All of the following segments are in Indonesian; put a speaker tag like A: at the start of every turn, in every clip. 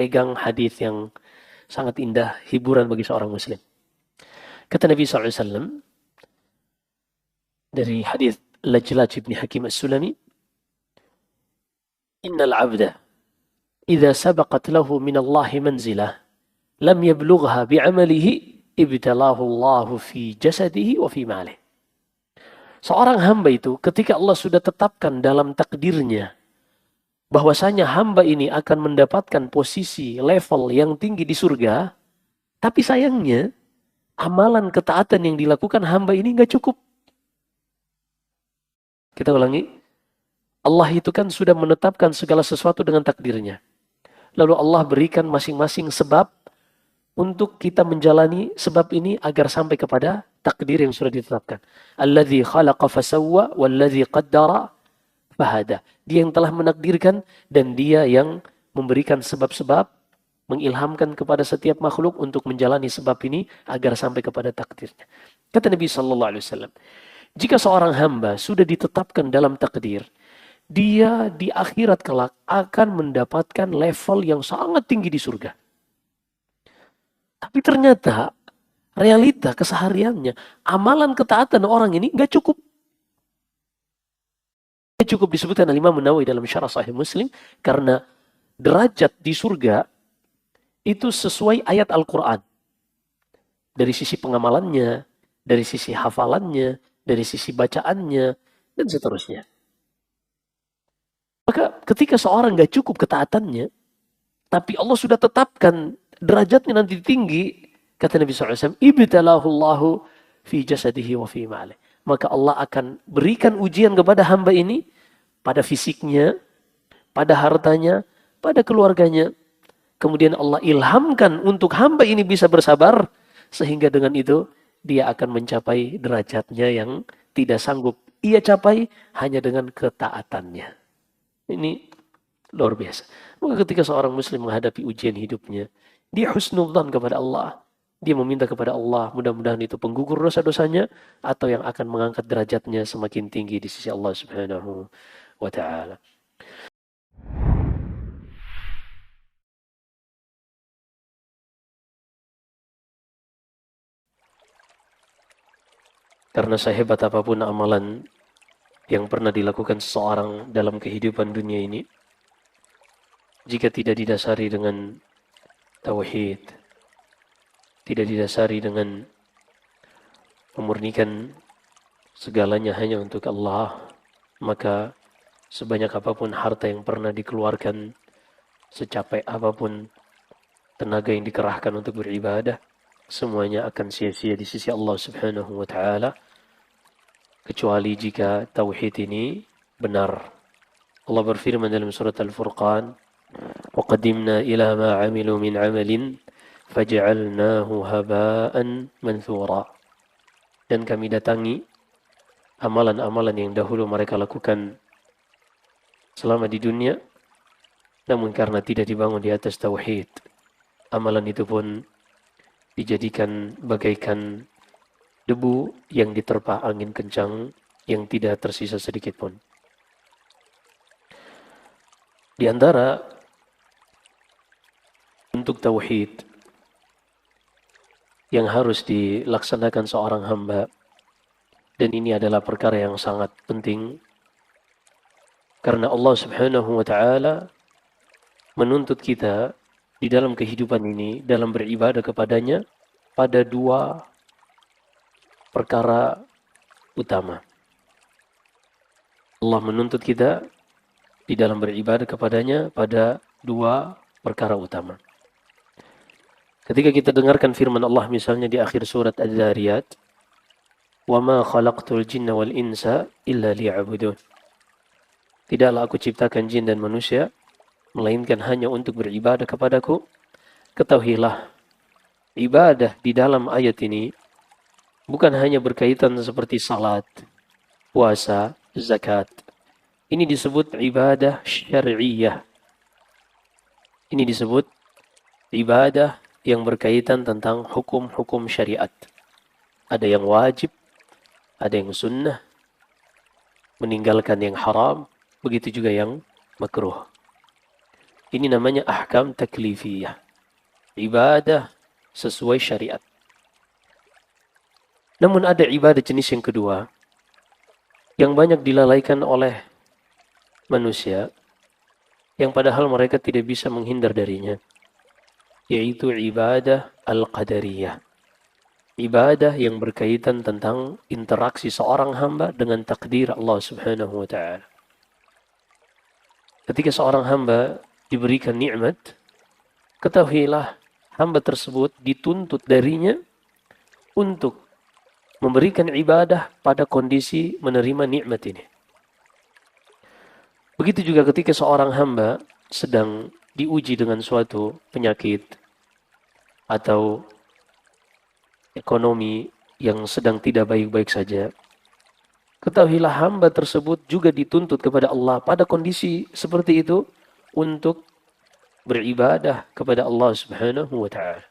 A: pegang hadis yang sangat indah, hiburan bagi seorang muslim. Kata Nabi SAW dari hadis Lajlaj bin Hakim As-Sulami, "Innal 'abda idza sabaqat lahu min Allah manzilah lam yablugha bi'amalihi ibtalahu Allah fi jasadihi wa fi malih." Seorang hamba itu ketika Allah sudah tetapkan dalam takdirnya bahwasanya hamba ini akan mendapatkan posisi level yang tinggi di surga, tapi sayangnya amalan ketaatan yang dilakukan hamba ini nggak cukup. Kita ulangi. Allah itu kan sudah menetapkan segala sesuatu dengan takdirnya. Lalu Allah berikan masing-masing sebab untuk kita menjalani sebab ini agar sampai kepada takdir yang sudah ditetapkan. Alladzi khalaqa fasawwa walladzi qaddara fahada. Dia yang telah menakdirkan dan dia yang memberikan sebab-sebab, mengilhamkan kepada setiap makhluk untuk menjalani sebab ini agar sampai kepada takdirnya. Kata Nabi sallallahu alaihi wasallam, jika seorang hamba sudah ditetapkan dalam takdir, dia di akhirat kelak akan mendapatkan level yang sangat tinggi di surga. Tapi ternyata realita kesehariannya, amalan ketaatan orang ini nggak cukup. Cukup disebutkan oleh Imam Nawawi dalam Syarah Sahih Muslim karena derajat di surga itu sesuai ayat Al-Quran. Dari sisi pengamalannya, dari sisi hafalannya, dari sisi bacaannya, dan seterusnya. Maka ketika seorang gak cukup ketaatannya, tapi Allah sudah tetapkan derajatnya nanti tinggi, kata Nabi SAW, ibtalahu Allahu fi jasadihi wa fi ma'alih. Maka Allah akan berikan ujian kepada hamba ini, pada fisiknya, pada hartanya, pada keluarganya. Kemudian Allah ilhamkan untuk hamba ini bisa bersabar, sehingga dengan itu dia akan mencapai derajatnya yang tidak sanggup ia capai hanya dengan ketaatannya. Ini luar biasa. Maka ketika seorang muslim menghadapi ujian hidupnya, dia husnudzan kepada Allah. Dia meminta kepada Allah, mudah-mudahan itu penggugur dosa-dosanya, atau yang akan mengangkat derajatnya semakin tinggi di sisi Allah Subhanahu wa ta'ala. Karena sehebat apapun amalan yang pernah dilakukan seseorang dalam kehidupan dunia ini, jika tidak didasari dengan tauhid, tidak didasari dengan memurnikan segalanya hanya untuk Allah, maka sebanyak apapun harta yang pernah dikeluarkan, secapek apapun tenaga yang dikerahkan untuk beribadah, semuanya akan sia-sia di sisi Allah Subhanahu wa ta'ala, kecuali jika tauhid ini benar. Allah berfirman dalam surat Al-Furqan, وَقَدِمْنَا إِلَى مَا عَمِلُوا مِنْ عَمَلٍ فَجَعَلْنَاهُ هَبَاءً مَنْثُورًا. Dan kami datangi amalan-amalan yang dahulu mereka lakukan selama di dunia, namun karena tidak dibangun di atas tauhid, amalan itu pun dijadikan bagaikan debu yang diterpa angin kencang yang tidak tersisa sedikit pun. Di antara bentuk tauhid yang harus dilaksanakan seorang hamba, dan ini adalah perkara yang sangat penting karena Allah Subhanahu wa ta'ala menuntut kita di dalam kehidupan ini, dalam beribadah kepadanya, pada dua perkara utama. Allah menuntut kita di dalam beribadah kepadanya pada dua perkara utama. Ketika kita dengarkan firman Allah misalnya di akhir surat Az-Zariyat, وَمَا خَلَقْتُ الْجِنَّ وَالْإِنسَ إِلَّا لِيَعْبُدُونَ. Tidaklah aku ciptakan jin dan manusia, melainkan hanya untuk beribadah kepadaku. Ketahuilah, ibadah di dalam ayat ini bukan hanya berkaitan seperti salat, puasa, zakat. Ini disebut ibadah syar'iyah. Ini disebut ibadah yang berkaitan tentang hukum-hukum syariat. Ada yang wajib, ada yang sunnah, meninggalkan yang haram, begitu juga yang makruh. Ini namanya ahkam taklifiyah. Ibadah sesuai syariat. Namun ada ibadah jenis yang kedua yang banyak dilalaikan oleh manusia yang padahal mereka tidak bisa menghindar darinya, yaitu ibadah al-qadariyah. Ibadah yang berkaitan tentang interaksi seorang hamba dengan takdir Allah Subhanahu wa taala. Ketika seorang hamba diberikan nikmat, ketahuilah hamba tersebut dituntut darinya untuk memberikan ibadah pada kondisi menerima nikmat ini. Begitu juga ketika seorang hamba sedang diuji dengan suatu penyakit atau ekonomi yang sedang tidak baik-baik saja. Ketahuilah hamba tersebut juga dituntut kepada Allah pada kondisi seperti itu untuk beribadah kepada Allah Subhanahu wa taala.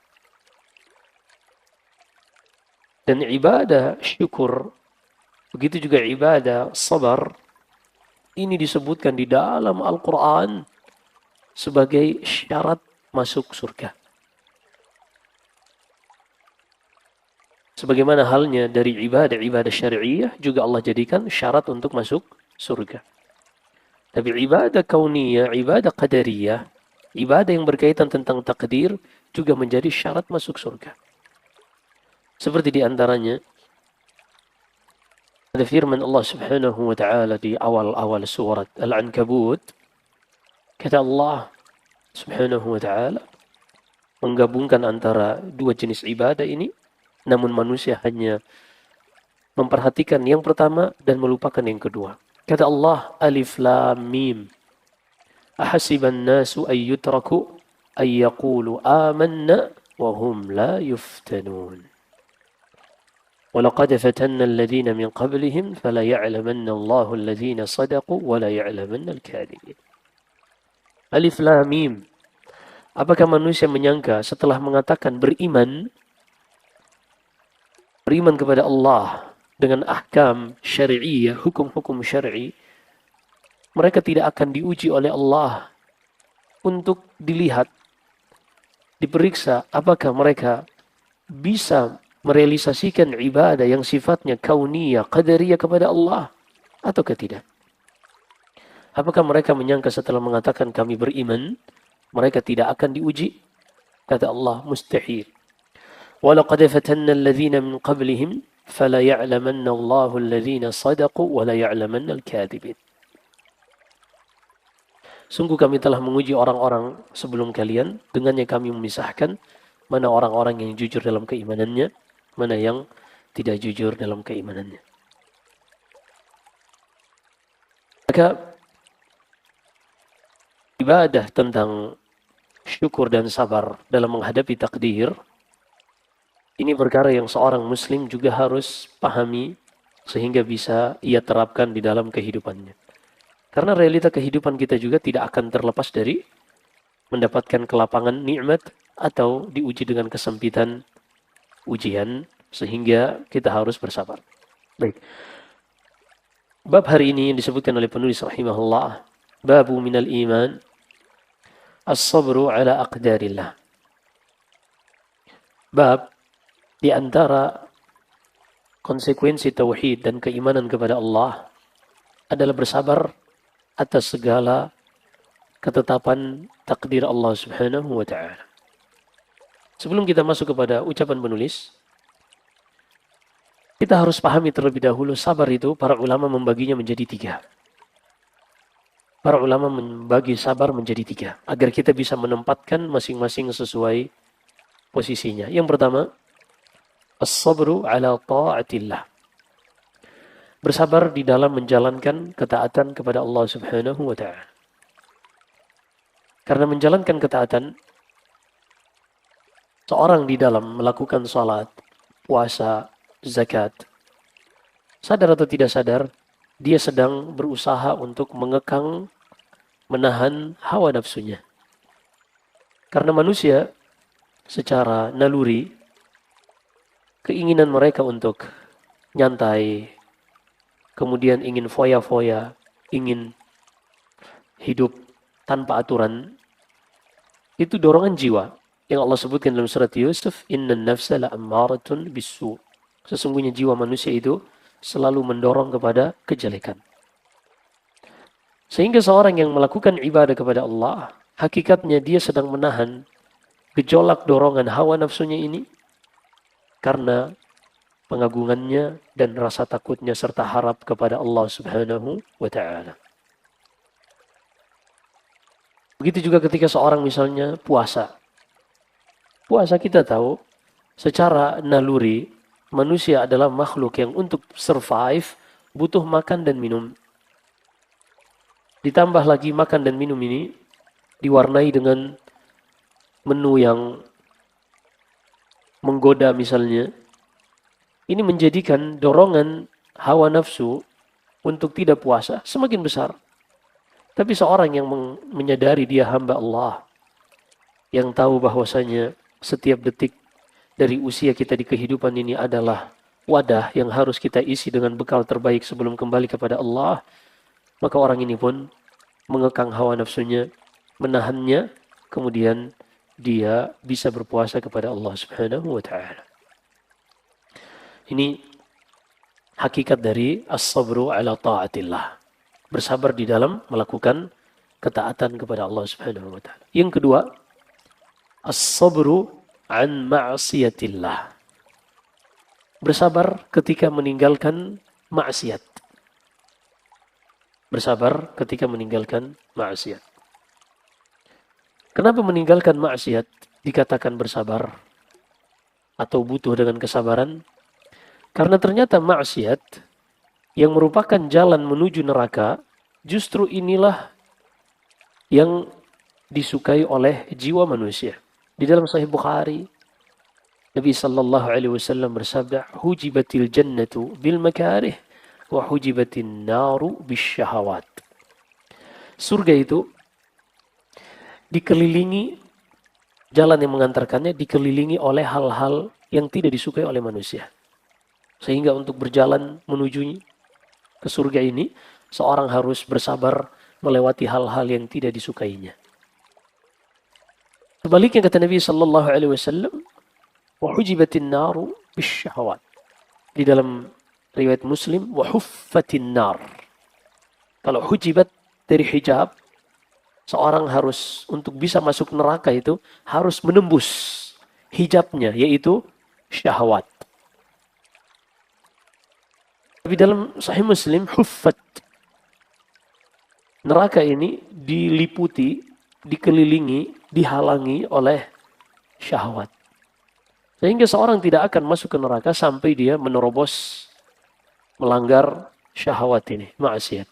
A: Dan ibadah syukur, begitu juga ibadah sabar, ini disebutkan di dalam Al-Quran sebagai syarat masuk surga. Sebagaimana halnya dari ibadah syariah juga Allah jadikan syarat untuk masuk surga. Tapi ibadah kauniyah, ibadah qadariyah, ibadah yang berkaitan tentang takdir juga menjadi syarat masuk surga. Seperti di antaranya ada firman Allah Subhanahu wa taala di awal-awal surat Al-Ankabut. Kata Allah Subhanahu wa taala menggabungkan antara dua jenis ibadah ini, namun manusia hanya memperhatikan yang pertama dan melupakan yang kedua. Kata Allah, Alif Lam Mim. Ahasiban nasu ay yutraku ay yaqulu amanna wa hum la yuftanun. ولقد فتنا الذين من قبلهم فلا يعلمن الله الذين صدقوا ولا يعلمن الكاذبين. Alif Lam Mim. Apakah manusia menyangka setelah mengatakan beriman kepada Allah dengan ahkam syari'iyah, hukum-hukum syar'i, mereka tidak akan diuji oleh Allah untuk dilihat, diperiksa apakah mereka bisa merealisasikan ibadah yang sifatnya kauniyah, qadariyah kepada Allah ataukah tidak? Apakah mereka menyangka setelah mengatakan kami beriman, mereka tidak akan diuji? Kata Allah, mustahil. وَلَقَدْ فَتَنَّا الَّذِينَ مِنْ قَبْلِهِمْ فَلَا يَعْلَمَنَّ اللَّهُ الَّذِينَ صَدَقُوا وَلَا يَعْلَمَنَّ الْكَاذِبِينَ. Sungguh kami telah menguji orang-orang sebelum kalian, dengannya kami memisahkan mana orang-orang yang jujur dalam keimanannya, mana yang tidak jujur dalam keimanannya. Maka ibadah tentang syukur dan sabar dalam menghadapi takdir, ini perkara yang seorang muslim juga harus pahami sehingga bisa ia terapkan di dalam kehidupannya. Karena realita kehidupan kita juga tidak akan terlepas dari mendapatkan kelapangan nikmat atau diuji dengan kesempitan ujian sehingga kita harus bersabar. Baik. Bab hari ini yang disebutkan oleh penulis rahimahullah, babu minal iman as-sabru ala aqdarillah. Bab di antara konsekuensi tauhid dan keimanan kepada Allah adalah bersabar atas segala ketetapan takdir Allah Subhanahu wa taala. Sebelum kita masuk kepada ucapan penulis, kita harus pahami terlebih dahulu sabar itu para ulama membaginya menjadi tiga. Para ulama membagi sabar menjadi tiga agar kita bisa menempatkan masing-masing sesuai posisinya. Yang pertama, as-sabru ala ta'atillah. Bersabar di dalam menjalankan ketaatan kepada Allah Subhanahu wa taala. Karena menjalankan ketaatan, seorang di dalam melakukan salat, puasa, zakat, sadar atau tidak sadar, dia sedang berusaha untuk mengekang, menahan hawa nafsunya. Karena manusia secara naluri, keinginan mereka untuk nyantai, kemudian ingin foya-foya, ingin hidup tanpa aturan, Itu dorongan jiwa. Yang Allah sebutkan dalam surat Yusuf, Inna nafsa la'ammaratun bisu. Sesungguhnya jiwa manusia itu selalu mendorong kepada kejelekan. Sehingga seorang yang melakukan ibadah kepada Allah, hakikatnya dia sedang menahan gejolak dorongan hawa nafsunya ini karena pengagungannya dan rasa takutnya serta harap kepada Allah Subhanahu wa Ta'ala. Begitu juga ketika seorang misalnya puasa. Puasa kita tahu secara naluri manusia adalah makhluk yang untuk survive butuh makan dan minum. Ditambah lagi makan dan minum ini diwarnai dengan menu yang menggoda misalnya. Ini menjadikan dorongan hawa nafsu untuk tidak puasa semakin besar. Tapi seorang yang menyadari dia hamba Allah, yang tahu bahwasanya setiap detik dari usia kita di kehidupan ini adalah wadah yang harus kita isi dengan bekal terbaik sebelum kembali kepada Allah, maka orang ini pun mengekang hawa nafsunya, menahannya, kemudian dia bisa berpuasa kepada Allah Subhanahu wa Ta'ala. Ini hakikat dari as-sabru ala ta'atillah. Bersabar di dalam melakukan ketaatan kepada Allah Subhanahu wa Ta'ala. Yang kedua, as-sabru an ma'siyatillah. Bersabar ketika meninggalkan maksiat. Bersabar ketika meninggalkan maksiat. Kenapa meninggalkan maksiat dikatakan bersabar atau butuh dengan kesabaran? Karena ternyata maksiat yang merupakan jalan menuju neraka, justru inilah yang disukai oleh jiwa manusia. Di dalam Sahih Bukhari, Nabi sallallahu alaihi wasallam bersabda, "Hujibatil jannatu bil makarih wa hujibatin naru bisyahawat." Surga itu dikelilingi, jalan yang mengantarkannya dikelilingi oleh hal-hal yang tidak disukai oleh manusia. Sehingga untuk berjalan menuju ke surga ini, seorang harus bersabar melewati hal-hal yang tidak disukainya. Sebaliknya kata Nabi sallallahu alaihi wasallam, "Wa hujibatin naru bisyahawat." Di dalam riwayat Muslim, "Wa huffatin nar." Kalau hujibat dari hijab, seorang harus untuk bisa masuk neraka itu harus menembus hijabnya, yaitu syahwat. Tapi dalam Sahih Muslim, huffat. Neraka ini diliputi, dikelilingi, dihalangi oleh syahwat. Sehingga seorang tidak akan masuk ke neraka sampai dia menerobos, melanggar syahwat ini, maksiat.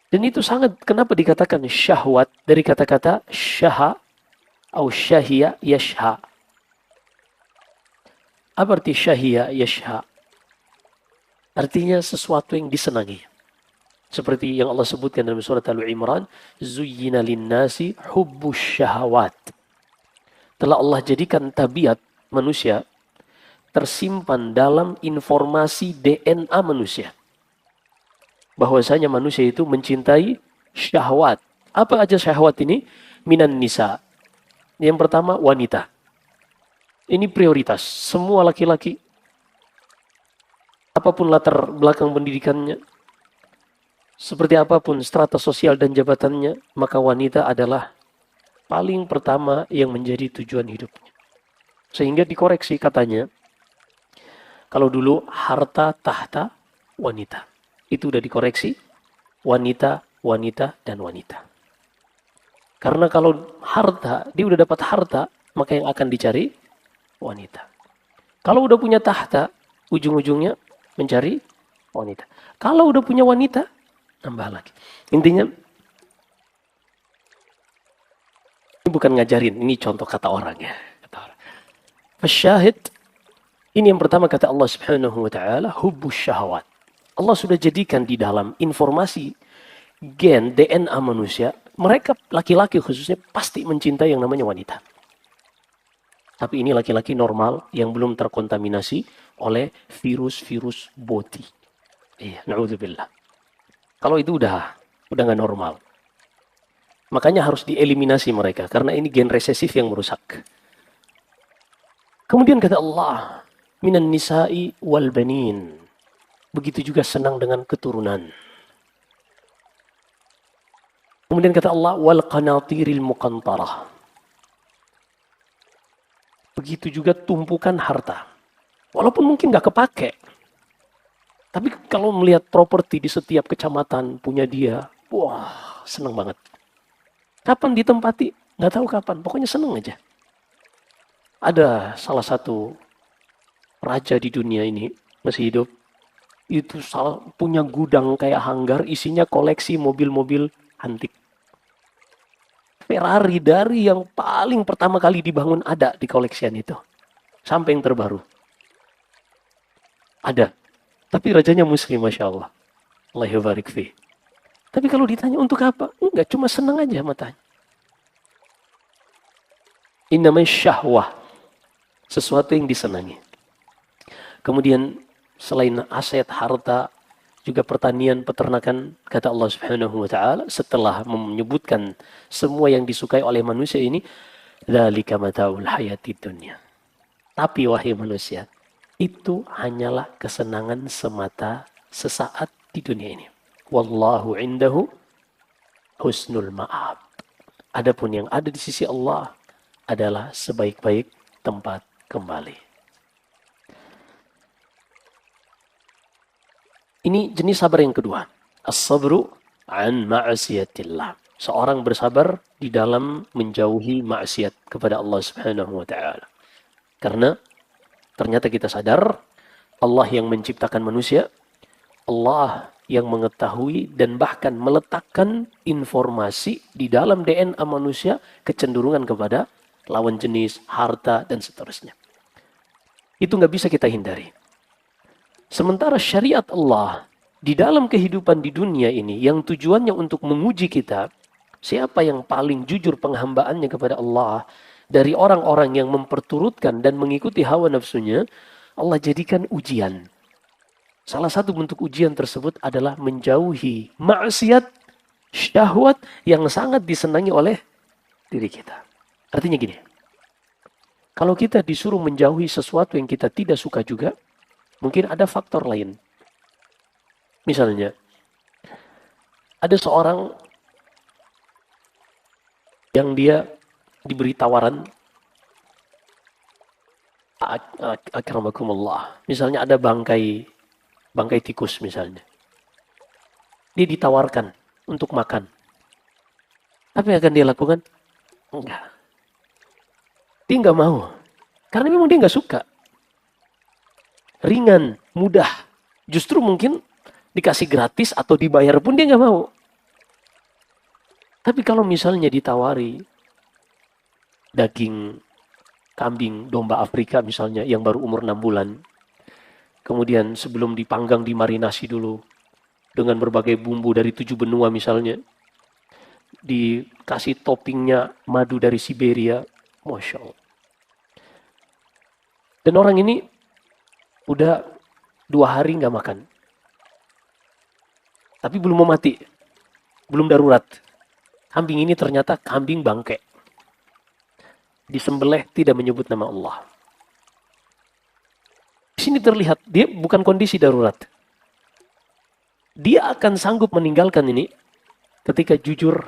A: Dan itu sangat, kenapa dikatakan syahwat? Dari kata-kata syaha atau syahia yashha. Apa arti syahia yashha? Artinya sesuatu yang disenangi. Seperti yang Allah sebutkan dalam surat Al-Imran, "Zuyyina lin-nasi hubbus syahawat." Telah Allah jadikan tabiat manusia tersimpan dalam informasi DNA manusia. Bahwasanya manusia itu mencintai syahwat. Apa aja syahwat ini? Minan nisa. Yang pertama, wanita. Ini prioritas. Semua laki-laki, apapun latar belakang pendidikannya, seperti apapun strata sosial dan jabatannya, maka wanita adalah paling pertama yang menjadi tujuan hidupnya. Sehingga dikoreksi katanya, kalau dulu harta tahta wanita, itu udah dikoreksi, wanita, wanita, dan wanita. Karena kalau harta, dia udah dapat harta, maka yang akan dicari wanita. Kalau udah punya tahta, ujung-ujungnya mencari wanita. Kalau udah punya wanita, tambah lagi. Intinya, ini bukan ngajarin, ini contoh kata orang ya. Fasyahid, ini yang pertama kata Allah Subhanahu wa Ta'ala, hubbus syahwat. Allah sudah jadikan di dalam informasi gen DNA manusia, mereka laki-laki khususnya pasti mencintai yang namanya wanita. Tapi ini laki-laki normal yang belum terkontaminasi oleh virus-virus boti. Iya, na'udzubillah. Kalau itu udah nggak normal. Makanya harus dieliminasi mereka, karena ini gen resesif yang merusak. Kemudian kata Allah, minan nisa'i wal banin. Begitu juga senang dengan keturunan. Kemudian kata Allah, wal qanatiril muqantarah. Begitu juga tumpukan harta. Walaupun mungkin nggak kepake. Tapi kalau melihat properti di setiap kecamatan punya dia, wah senang banget. Kapan ditempati? Nggak tahu kapan, pokoknya senang aja. Ada salah satu raja di dunia ini, masih hidup. Itu punya gudang kayak hanggar, isinya koleksi mobil-mobil antik. Ferrari dari yang paling pertama kali dibangun ada di koleksian itu. Sampai yang terbaru. Ada. Tapi rajanya muslim, Masya Allah. Allahu barik fi. Tapi kalau ditanya untuk apa? Enggak, cuma senang aja matanya. Ini namanya syahwah. Sesuatu yang disenangi. Kemudian selain aset, harta, juga pertanian, peternakan, kata Allah Subhanahu wa taala setelah menyebutkan semua yang disukai oleh manusia ini, dzalika mataul hayatid dunya. Tapi wahai manusia, itu hanyalah kesenangan semata sesaat di dunia ini. Wallahu indahu husnul ma'ab. Adapun yang ada di sisi Allah adalah sebaik-baik tempat kembali. Ini jenis sabar yang kedua. As-sabru an ma'asiyatillah. Seorang bersabar di dalam menjauhi maksiat kepada Allah Subhanahu wa taala. Karena ternyata kita sadar Allah yang menciptakan manusia, Allah yang mengetahui dan bahkan meletakkan informasi di dalam DNA manusia kecenderungan kepada lawan jenis, harta, dan seterusnya. Itu nggak bisa kita hindari. Sementara syariat Allah di dalam kehidupan di dunia ini yang tujuannya untuk menguji kita, siapa yang paling jujur penghambaannya kepada Allah dari orang-orang yang memperturutkan dan mengikuti hawa nafsunya, Allah jadikan ujian. Salah satu bentuk ujian tersebut adalah menjauhi maksiat, syahwat yang sangat disenangi oleh diri kita. Artinya gini, kalau kita disuruh menjauhi sesuatu yang kita tidak suka juga, mungkin ada faktor lain. Misalnya, ada seorang yang dia diberi tawaran, akramakumullah. Misalnya ada bangkai tikus misalnya. Dia ditawarkan untuk makan. Apa yang akan dia lakukan? Enggak. Dia enggak mau. Karena memang dia enggak suka. Ringan, mudah. Justru mungkin dikasih gratis atau dibayar pun dia nggak mau. Tapi kalau misalnya ditawari daging kambing, domba Afrika misalnya yang baru umur 6 bulan. Kemudian sebelum dipanggang dimarinasi dulu dengan berbagai bumbu dari 7 benua misalnya. Dikasih toppingnya madu dari Siberia. Masya Allah. Dan orang ini udah 2 hari nggak makan. Tapi belum mau mati. Belum darurat. Kambing ini ternyata kambing bangke. Disembelih tidak menyebut nama Allah. Di sini terlihat dia bukan kondisi darurat. Dia akan sanggup meninggalkan ini ketika jujur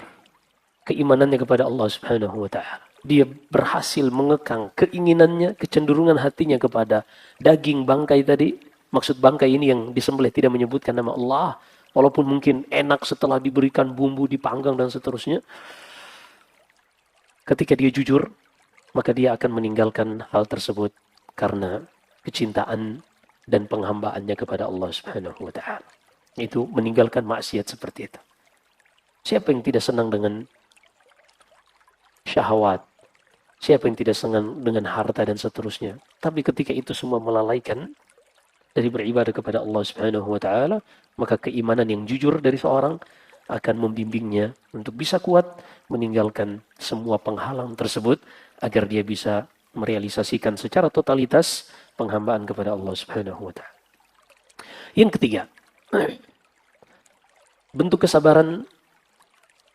A: keimanannya kepada Allah Subhanahu wa taala. Dia berhasil mengekang keinginannya, kecenderungan hatinya kepada daging bangkai tadi. Maksud bangkai ini yang disembelih tidak menyebutkan nama Allah. Walaupun mungkin enak setelah diberikan bumbu, dipanggang dan seterusnya. Ketika dia jujur, maka dia akan meninggalkan hal tersebut karena kecintaan dan penghambaannya kepada Allah Subhanahu wa taala. Itu meninggalkan maksiat seperti itu. Siapa yang tidak senang dengan syahwat? Siapa yang tidak senang dengan harta dan seterusnya? Tapi ketika itu semua melalaikan dari beribadah kepada Allah Subhanahu wa taala, maka keimanan yang jujur dari seorang akan membimbingnya untuk bisa kuat meninggalkan semua penghalang tersebut agar dia bisa merealisasikan secara totalitas penghambaan kepada Allah Subhanahu wa taala. Yang ketiga, bentuk kesabaran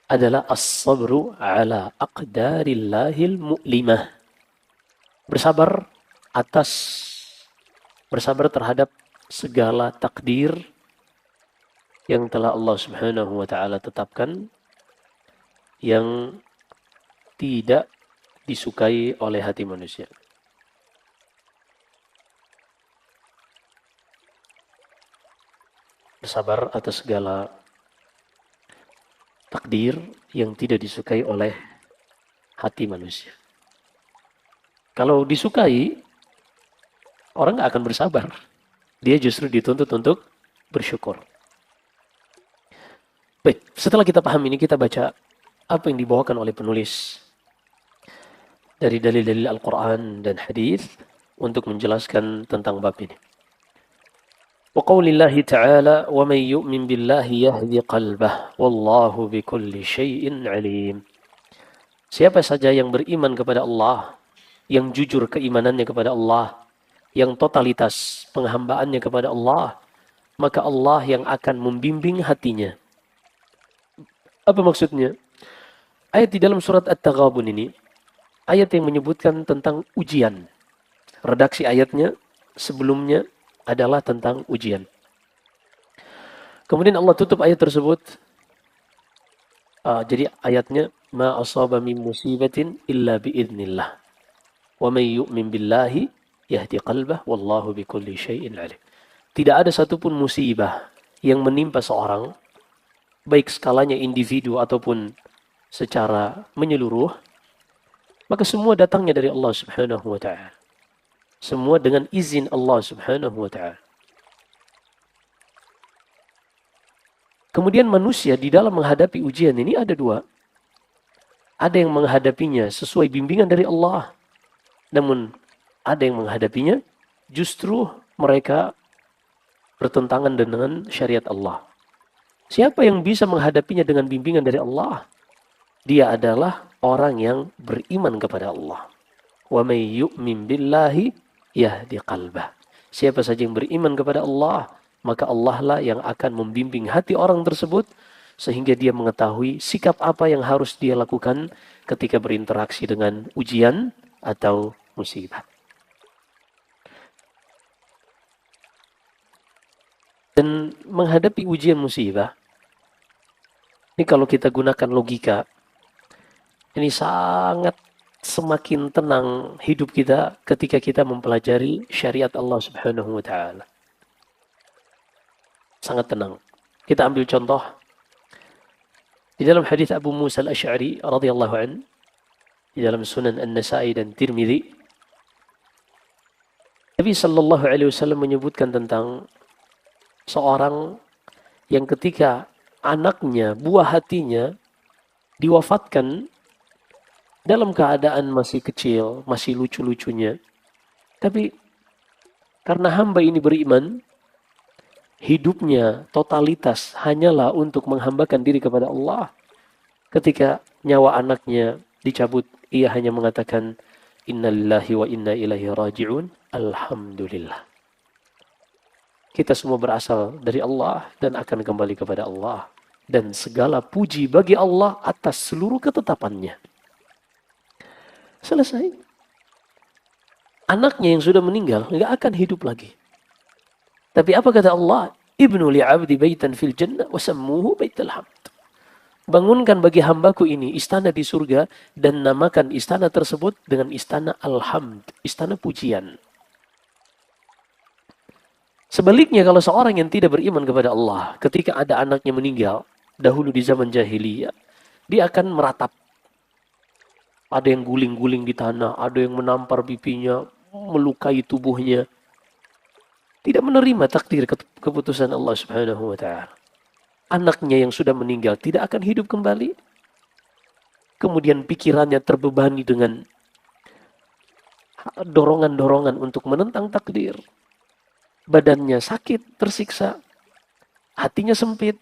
A: adalah as-sabru ala aqdarillahil mu'limah. Bersabar atas, bersabar terhadap segala takdir yang telah Allah Subhanahu wa taala tetapkan yang tidak disukai oleh hati manusia. Bersabar atas segala takdir yang tidak disukai oleh hati manusia. Kalau disukai, orang nggak akan bersabar. Dia justru dituntut untuk bersyukur. Baik, setelah kita paham ini, kita baca apa yang dibawakan oleh penulis dari dalil-dalil Al-Quran dan hadis untuk menjelaskan tentang bab ini. Wa qawlillahi ta'ala wa man yu'min billahi yahdi qalbah wallahu bikulli syai'in alim. Siapa saja yang beriman kepada Allah, yang jujur keimanannya kepada Allah, yang totalitas penghambaannya kepada Allah, maka Allah yang akan membimbing hatinya. Apa maksudnya? Ayat di dalam surat At-Taghabun ini, ayat yang menyebutkan tentang ujian. Redaksi ayatnya sebelumnya adalah tentang ujian. Kemudian Allah tutup ayat tersebut. Jadi ayatnya, ma asaba min musibatin illa biidznillah. Wa may yu'min billahi yahdi qalbah wallahu bikulli syai'in alim. Tidak ada satupun musibah yang menimpa seorang, baik skalanya individu ataupun secara menyeluruh, maka semua datangnya dari Allah Subhanahu wa ta'ala. Semua dengan izin Allah Subhanahu wa ta'ala. Kemudian manusia di dalam menghadapi ujian ini ada dua. Ada yang menghadapinya sesuai bimbingan dari Allah. Namun ada yang menghadapinya justru mereka bertentangan dengan syariat Allah. Siapa yang bisa menghadapinya dengan bimbingan dari Allah? Dia adalah orang yang beriman kepada Allah. Wa may yu'min billahi yahdi qalbah. Siapa saja yang beriman kepada Allah, maka Allah lah yang akan membimbing hati orang tersebut sehingga dia mengetahui sikap apa yang harus dia lakukan ketika berinteraksi dengan ujian atau musibah. Dan menghadapi ujian musibah, ini kalau kita gunakan logika, ini sangat semakin tenang hidup kita ketika kita mempelajari syariat Allah Subhanahu wa ta'ala. Sangat tenang. Kita ambil contoh di dalam hadis Abu Musa al-Asy'ari radhiyallahu anhu, di dalam Sunan An-Nasa'i dan Tirmidzi, Nabi sallallahu alaihi wasallam menyebutkan tentang seorang yang ketika anaknya, buah hatinya diwafatkan dalam keadaan masih kecil, masih lucu-lucunya. Tapi karena hamba ini beriman, hidupnya totalitas hanyalah untuk menghambakan diri kepada Allah. Ketika nyawa anaknya dicabut, ia hanya mengatakan, innalillahi wa inna ilaihi raji'un, alhamdulillah. Kita semua berasal dari Allah dan akan kembali kepada Allah. Dan segala puji bagi Allah atas seluruh ketetapannya. Selesai. Anaknya yang sudah meninggal nggak akan hidup lagi. Tapi apa kata Allah? Ibnu li'abdi baitan fil jannah wa sammuhu baital hamd. Bangunkan bagi hambaku ini istana di surga dan namakan istana tersebut dengan istana alhamd, istana pujian. Sebaliknya kalau seorang yang tidak beriman kepada Allah, ketika ada anaknya meninggal, dahulu di zaman jahiliyah, dia akan meratap. Ada yang guling-guling di tanah, ada yang menampar pipinya, melukai tubuhnya. Tidak menerima takdir keputusan Allah Subhanahu wa ta'ala. Anaknya yang sudah meninggal tidak akan hidup kembali. Kemudian pikirannya terbebani dengan dorongan-dorongan untuk menentang takdir. Badannya sakit, tersiksa. Hatinya sempit.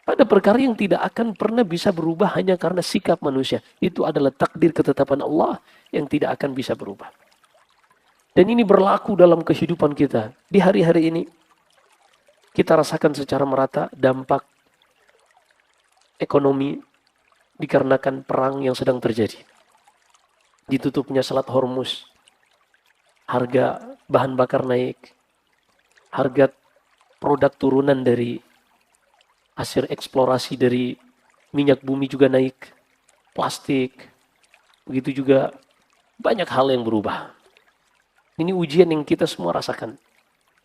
A: Pada perkara yang tidak akan pernah bisa berubah hanya karena sikap manusia. Itu adalah takdir ketetapan Allah yang tidak akan bisa berubah. Dan ini berlaku dalam kehidupan kita. Di hari-hari ini, kita rasakan secara merata dampak ekonomi dikarenakan perang yang sedang terjadi. Ditutupnya Selat Hormuz, harga bahan bakar naik, harga produk turunan dari hasil eksplorasi dari minyak bumi juga naik, plastik, begitu juga banyak hal yang berubah. Ini ujian yang kita semua rasakan.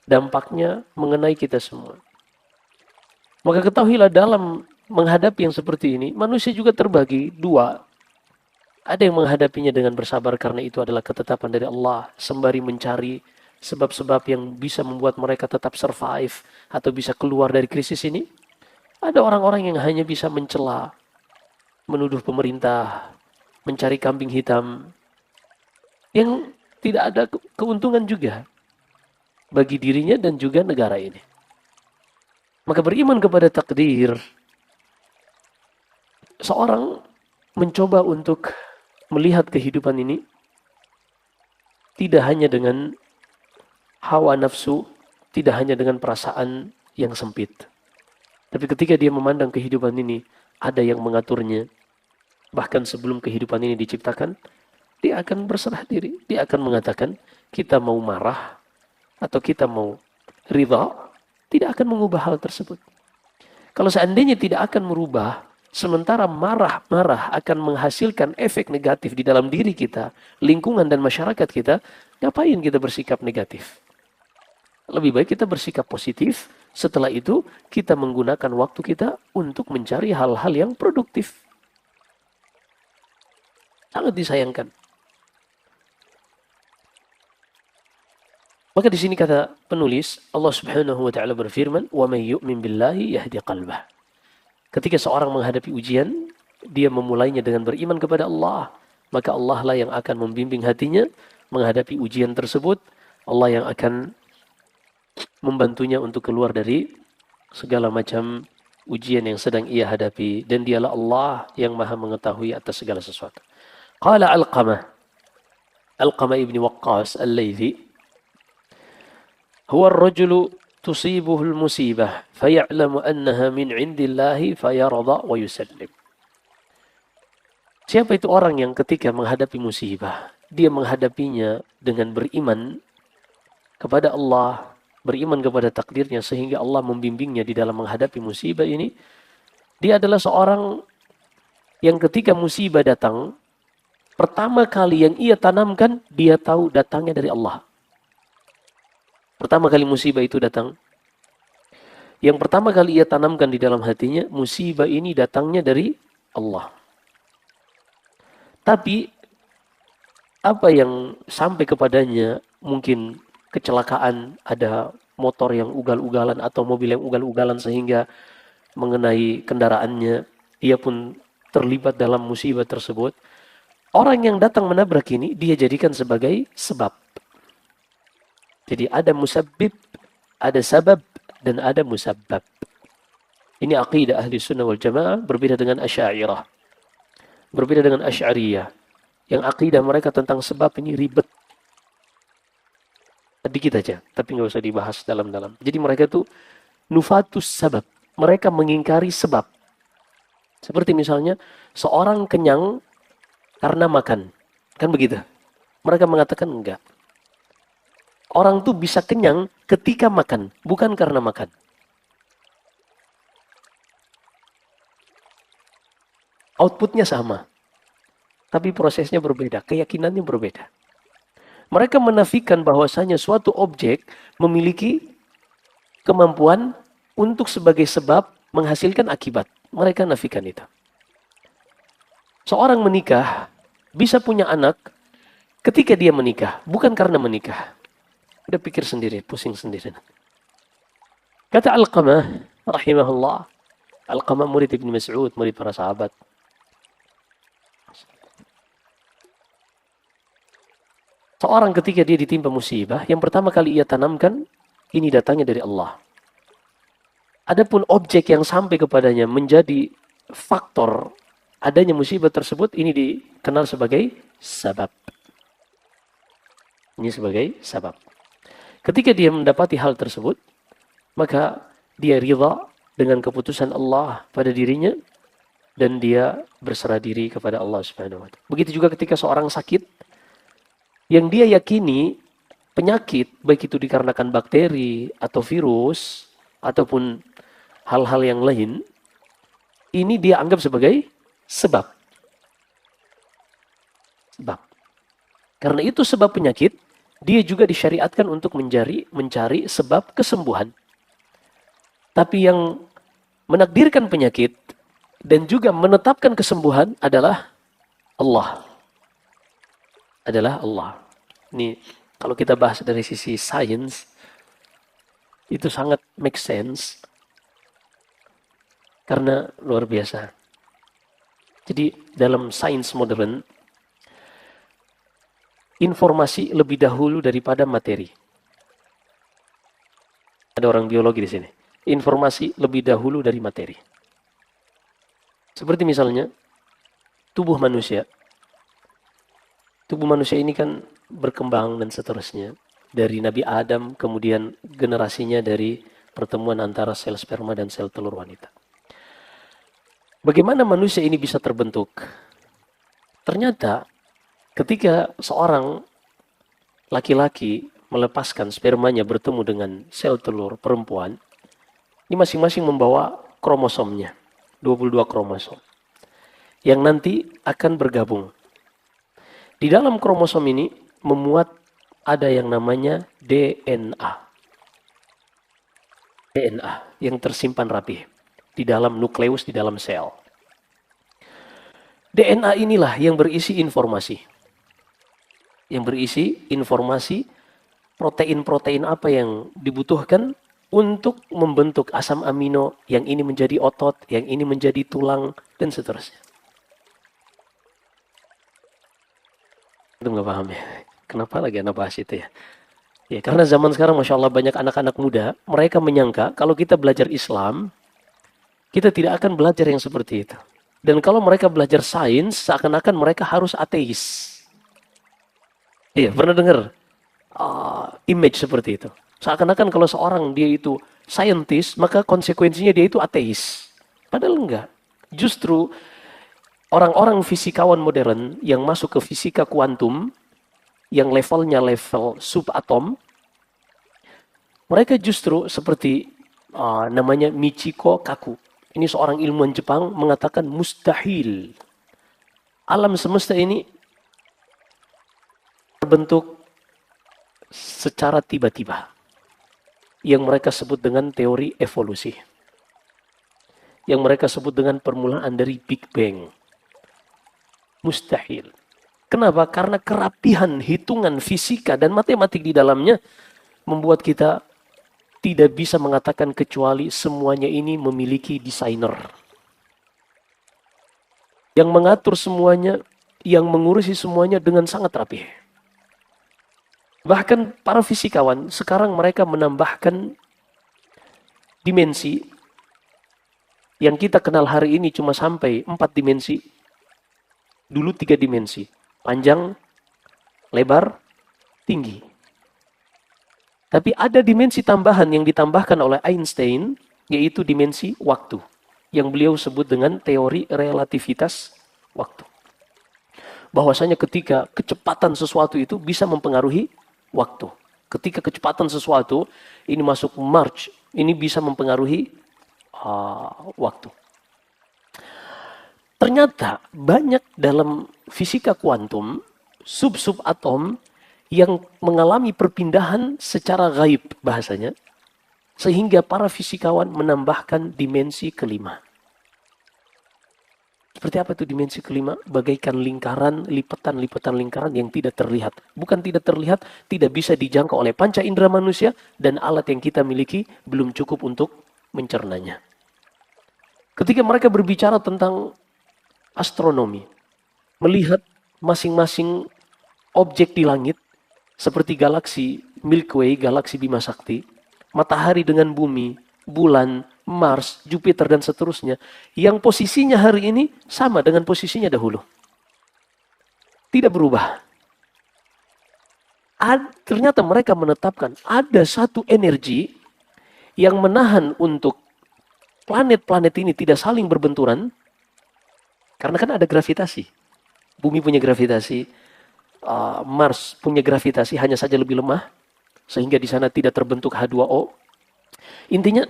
A: Dampaknya mengenai kita semua. Maka ketahuilah dalam menghadapi yang seperti ini, manusia juga terbagi dua. Ada yang menghadapinya dengan bersabar karena itu adalah ketetapan dari Allah, sembari mencari sebab-sebab yang bisa membuat mereka tetap survive atau bisa keluar dari krisis ini. Ada orang-orang yang hanya bisa mencela, menuduh pemerintah, mencari kambing hitam, yang tidak ada keuntungan juga bagi dirinya dan juga negara ini. Maka beriman kepada takdir, seorang mencoba untuk melihat kehidupan ini tidak hanya dengan hawa nafsu, tidak hanya dengan perasaan yang sempit. Tapi ketika dia memandang kehidupan ini, ada yang mengaturnya. Bahkan sebelum kehidupan ini diciptakan, dia akan berserah diri. Dia akan mengatakan, kita mau marah atau kita mau ridha, tidak akan mengubah hal tersebut. Kalau seandainya tidak akan merubah, sementara marah-marah akan menghasilkan efek negatif di dalam diri kita, lingkungan dan masyarakat kita, ngapain kita bersikap negatif? Lebih baik kita bersikap positif, setelah itu kita menggunakan waktu kita untuk mencari hal-hal yang produktif. Sangat disayangkan. Maka di sini kata penulis, Allah Subhanahu wa taala berfirman, "Wa may yu'min billahi yahdi qalbah." Ketika seorang menghadapi ujian, dia memulainya dengan beriman kepada Allah, maka Allah lah yang akan membimbing hatinya menghadapi ujian tersebut. Allah yang akan membantunya untuk keluar dari segala macam ujian yang sedang ia hadapi, dan dialah Allah yang Maha mengetahui atas segala sesuatu. Qala Alqamah ibn Waqqas al-Laythi, هو الرجل تصيبه المصيبة فيعلم أنها من عند الله فيرضى ويسلم. Siapa itu orang yang ketika menghadapi musibah, dia menghadapinya dengan beriman kepada Allah, beriman kepada takdirnya sehingga Allah membimbingnya di dalam menghadapi musibah ini. Dia adalah seorang yang ketika musibah datang, pertama kali yang ia tanamkan, dia tahu datangnya dari Allah. Pertama kali musibah itu datang, yang pertama kali ia tanamkan di dalam hatinya, musibah ini datangnya dari Allah. Tapi apa yang sampai kepadanya, mungkin kecelakaan, ada motor yang ugal-ugalan atau mobil yang ugal-ugalan sehingga mengenai kendaraannya, ia pun terlibat dalam musibah tersebut. Orang yang datang menabrak ini, dia jadikan sebagai sebab. Jadi ada musabbib, ada sabab, dan ada musabbab. Ini aqidah ahli sunnah wal jamaah, berbeda dengan Asy'ariyah. Berbeda dengan Asy'ariyah. Yang aqidah mereka tentang sebab ini ribet. Sedikit aja, tapi nggak usah dibahas dalam-dalam. Jadi mereka itu nufatus sabab. Mereka mengingkari sebab. Seperti misalnya, seorang kenyang karena makan. Kan begitu? Mereka mengatakan enggak. Orang tuh bisa kenyang ketika makan, bukan karena makan. Outputnya sama, tapi prosesnya berbeda, keyakinannya berbeda. Mereka menafikan bahwasanya suatu objek memiliki kemampuan untuk sebagai sebab menghasilkan akibat. Mereka nafikan itu. Seorang menikah bisa punya anak ketika dia menikah, bukan karena menikah. Udah pikir sendiri, pusing sendiri. Kata Alqamah, rahimahullah. Alqamah murid Ibn Mas'ud, murid para sahabat. Seorang ketika dia ditimpa musibah, yang pertama kali ia tanamkan, ini datangnya dari Allah. Adapun objek yang sampai kepadanya menjadi faktor adanya musibah tersebut, ini dikenal sebagai sabab. Ini sebagai sabab. Ketika dia mendapati hal tersebut, maka dia ridha dengan keputusan Allah pada dirinya, dan dia berserah diri kepada Allah Subhanahu wa taala. Begitu juga ketika seorang sakit yang dia yakini penyakit, baik itu dikarenakan bakteri atau virus ataupun hal-hal yang lain, ini dia anggap sebagai sebab. Sebab. Karena itu sebab penyakit, dia juga disyariatkan untuk mencari sebab kesembuhan. Tapi yang menakdirkan penyakit dan juga menetapkan kesembuhan adalah Allah. Adalah Allah. Ini kalau kita bahas dari sisi sains, itu sangat make sense. Karena luar biasa. Jadi dalam sains modern, informasi lebih dahulu daripada materi. Ada orang biologi di sini. Informasi lebih dahulu dari materi. Seperti misalnya, tubuh manusia. Tubuh manusia ini kan berkembang dan seterusnya. Dari Nabi Adam, kemudian generasinya dari pertemuan antara sel sperma dan sel telur wanita. Bagaimana manusia ini bisa terbentuk? Ternyata ketika seorang laki-laki melepaskan spermanya bertemu dengan sel telur perempuan, ini masing-masing membawa kromosomnya, 22 kromosom, yang nanti akan bergabung. Di dalam kromosom ini memuat ada yang namanya DNA. DNA yang tersimpan rapi di dalam nukleus, di dalam sel. DNA inilah yang berisi informasi. Yang berisi informasi protein-protein apa yang dibutuhkan untuk membentuk asam amino, yang ini menjadi otot, yang ini menjadi tulang, dan seterusnya. Itu nggak paham ya? Kenapa lagi anak bahas itu ya? Ya, karena zaman sekarang Masya Allah banyak anak-anak muda, mereka menyangka kalau kita belajar Islam, kita tidak akan belajar yang seperti itu. Dan kalau mereka belajar sains, seakan-akan mereka harus ateis. Iya, pernah dengar image seperti itu. Seakan-akan kalau seorang dia itu scientist, maka konsekuensinya dia itu ateis. Padahal enggak. Justru orang-orang fisikawan modern yang masuk ke fisika kuantum, yang levelnya level subatom, mereka justru seperti namanya Michiko Kaku. Ini seorang ilmuwan Jepang mengatakan mustahil. Alam semesta ini terbentuk secara tiba-tiba. Yang mereka sebut dengan teori evolusi. Yang mereka sebut dengan permulaan dari Big Bang. Mustahil. Kenapa? Karena kerapihan hitungan fisika dan matematik di dalamnya membuat kita tidak bisa mengatakan kecuali semuanya ini memiliki desainer. Yang mengatur semuanya, yang mengurusi semuanya dengan sangat rapi. Bahkan para fisikawan sekarang mereka menambahkan dimensi yang kita kenal hari ini cuma sampai 4 dimensi. Dulu 3 dimensi. Panjang, lebar, tinggi. Tapi ada dimensi tambahan yang ditambahkan oleh Einstein, yaitu dimensi waktu. Yang beliau sebut dengan teori relativitas waktu. Bahwasanya ketika kecepatan sesuatu itu bisa mempengaruhi waktu. Ketika kecepatan sesuatu ini masuk Mach, ini bisa mempengaruhi waktu. Ternyata banyak dalam fisika kuantum, sub-sub atom yang mengalami perpindahan secara gaib bahasanya, sehingga para fisikawan menambahkan dimensi kelima. Seperti apa itu dimensi kelima? Bagaikan lingkaran, lipatan-lipatan lingkaran yang tidak terlihat. Bukan tidak terlihat, tidak bisa dijangkau oleh panca indera manusia, dan alat yang kita miliki belum cukup untuk mencernanya. Ketika mereka berbicara tentang astronomi, melihat masing-masing objek di langit, seperti galaksi Milky Way, galaksi Bima Sakti, matahari dengan bumi, bulan, Mars, Jupiter, dan seterusnya, yang posisinya hari ini sama dengan posisinya dahulu. Tidak berubah. Ternyata mereka menetapkan ada satu energi yang menahan untuk planet-planet ini tidak saling berbenturan, Karena kan ada gravitasi. Bumi punya gravitasi, Mars punya gravitasi, hanya saja lebih lemah, sehingga di sana tidak terbentuk H2O. Intinya,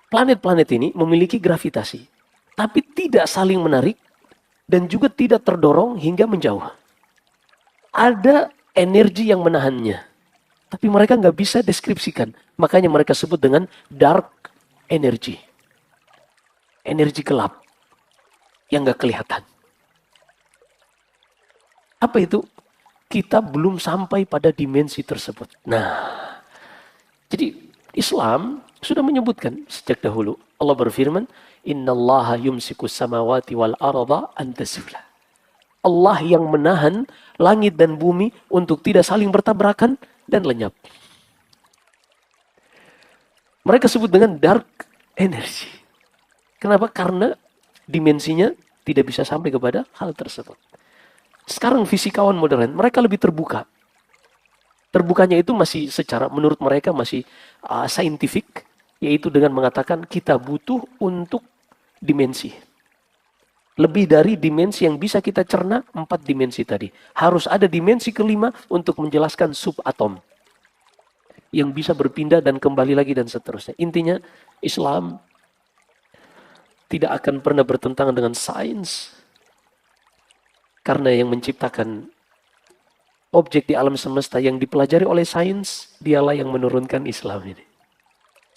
A: planet-planet ini memiliki gravitasi, tapi tidak saling menarik, dan juga tidak terdorong hingga menjauh. Ada energi yang menahannya, tapi mereka nggak bisa deskripsikan. Makanya mereka sebut dengan dark energy. Energi gelap yang nggak kelihatan. Apa itu? Kita belum sampai pada dimensi tersebut. Nah, jadi Islam sudah menyebutkan sejak dahulu. Allah berfirman, Innallaha yumsikus samawati wal arda an tazula. Allah yang menahan langit dan bumi untuk tidak saling bertabrakan dan lenyap. Mereka sebut dengan dark energy. Kenapa? Karena dimensinya tidak bisa sampai kepada hal tersebut. Sekarang fisikawan modern, mereka lebih terbuka. Terbukanya itu masih secara, menurut mereka masih scientific, yaitu dengan mengatakan kita butuh untuk dimensi. Lebih dari dimensi yang bisa kita cerna, 4 dimensi tadi. Harus ada dimensi kelima untuk menjelaskan subatom. Yang bisa berpindah dan kembali lagi dan seterusnya. Intinya, Islam tidak akan pernah bertentangan dengan sains. Karena yang menciptakan objek di alam semesta yang dipelajari oleh sains, dialah yang menurunkan Islam ini.